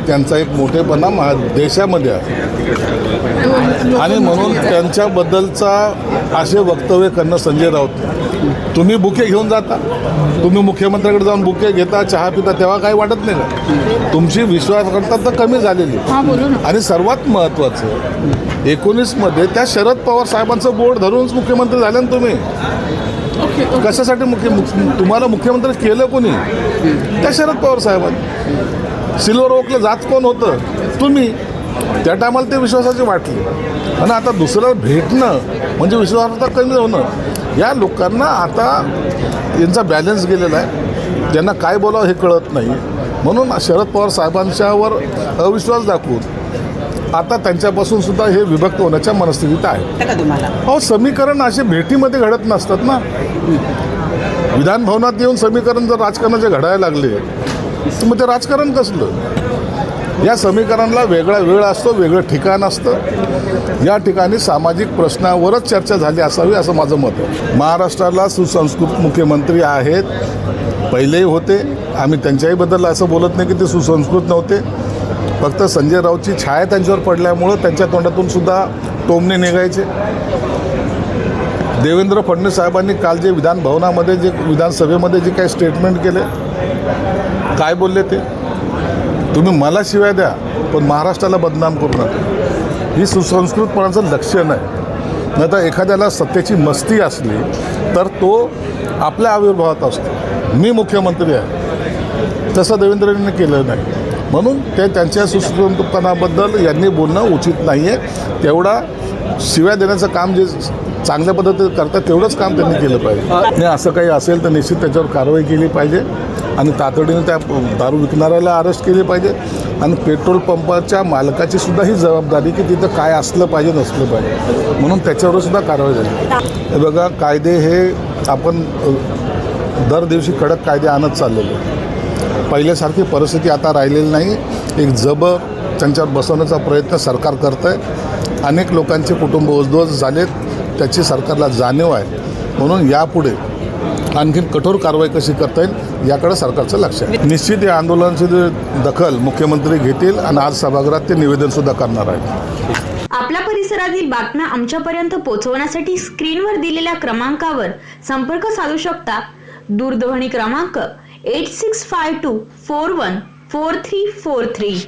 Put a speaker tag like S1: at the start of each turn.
S1: त्यांचा एक मोठेपणा देशामध्ये आहे आणि म्हणून त्यांच्याबद्दलचा असे वक्तव्य करणं संजय राऊत, तुम्ही बुके घेऊन जाता, तुम्ही मुख्यमंत्र्याकडे जाऊन बुके घेता, चहा पिता, तेव्हा काही वाटत नाही का? तुमची विश्वासार्हता तर कमी झालेली. आणि सर्वात महत्त्वाचं 19मध्ये त्या शरद पवार साहेबांचं बोर्ड धरूनच मुख्यमंत्री झाले ना तुम्ही. कशासाठी तुम्हाला मुख्यमंत्री केलं कोणी? त्या शरद पवार साहेबांनी. सिल्वर ओकला जात कोण होतं? तुम्ही. त्या टायमाला ते विश्वासाची वाटली आणि आता दुसरं भेटणं म्हणजे विश्वासार्हता कमी होणं. या लोकांना आता यांचा बॅलन्स गेलेला आहे, त्यांना काय बोलावं हे कळत नाही. म्हणून शरद पवार साहेबांच्यावर अविश्वास दाखवून आता त्यांच्यापासून सुद्धा हे विभक्त होण्याच्या मनस्थितीत आहे. समीकरण असे भेटीमध्ये घडत नसतात ना. विधानभवनात येऊन समीकरण जर राजकारणाचे घडायला लागले तर मग ते राजकारण कसलं? या समीकरणाला वेगळा वेळ असतो, वेगळं ठिकाण असतं. या ठिकाणी सामाजिक प्रश्नावरच चर्चा झाली असावी असं माझं मत आहे. महाराष्ट्राला सुसंस्कृत मुख्यमंत्री आहेत, पहिलेही होते. आम्ही त्यांच्याहीबद्दल असं बोलत नाही की ते सुसंस्कृत नव्हते. फक्त संजय राऊतची छाया त्यांच्यावर पडल्यामुळं त्यांच्या तोंडातून सुद्धा टोमणे निघायचे. देवेंद्र फडणवीस साहेबांनी काल जे विधानभवनामध्ये विधानसभेमध्ये जे काही स्टेटमेंट केले, काय बोलले ते? तुम्ही मला शिवाय द्या पण महाराष्ट्राला बदनाम करू नका. ही सुसंस्कृतपणाचं लक्षण आहे. नाही तर एखाद्याला सत्तेची मस्ती असली तर तो आपल्या आविर्भावात असतो. मी मुख्यमंत्री आहे तसं देवेंद्रजींनी केलं नाही. म्हणून ते त्यांच्या सुसंस्कृतपणाबद्दल यांनी बोलणं उचित नाही आहे. तेवढा शिव्या देण्याचं काम जे चांगल्या पद्धतीने करतात तेवढंच काम त्यांनी केलं पाहिजे. नाही असं काही असेल तर निश्चित त्याच्यावर कारवाई केली पाहिजे आणि तातडीने त्या दारू विकणाऱ्याला अरेस्ट केले पाहिजे आणि पेट्रोल पंपाच्या मालकाची सुद्धा ही जबाबदारी की तिथं काय असलं पाहिजे नसलं पाहिजे, म्हणून त्याच्यावर सुद्धा कारवाई झाली. हे बघा, कायदे हे आपण दर दिवशी कडक कायदे आणत चाललेले. पहिल्यासारखी परिस्थिती आता राहिलेली नाही. एक जबर त्यांच्यावर बसवण्याचा प्रयत्न सरकार करतं आहे. अनेक लोकांचे कुटुंब उद्ध्वस्त झालेत, त्याची सरकारला जाणीव आहे. म्हणून यापुढे आणखीन कठोर कारवाई कशी करता येईल याकडे सरकारचं लक्ष आहे. निश्चित या आंदोलनाची दखल मुख्यमंत्री घेतील आणि आज सभागृहात ते निवेदनसुद्धा करणार आहेत.
S2: आपल्या परिसरातील बातम्या आमच्यापर्यंत पोहोचवण्यासाठी स्क्रीनवर दिलेल्या क्रमांकावर संपर्क साधू शकता. दूरध्वनी क्रमांक 8652414343.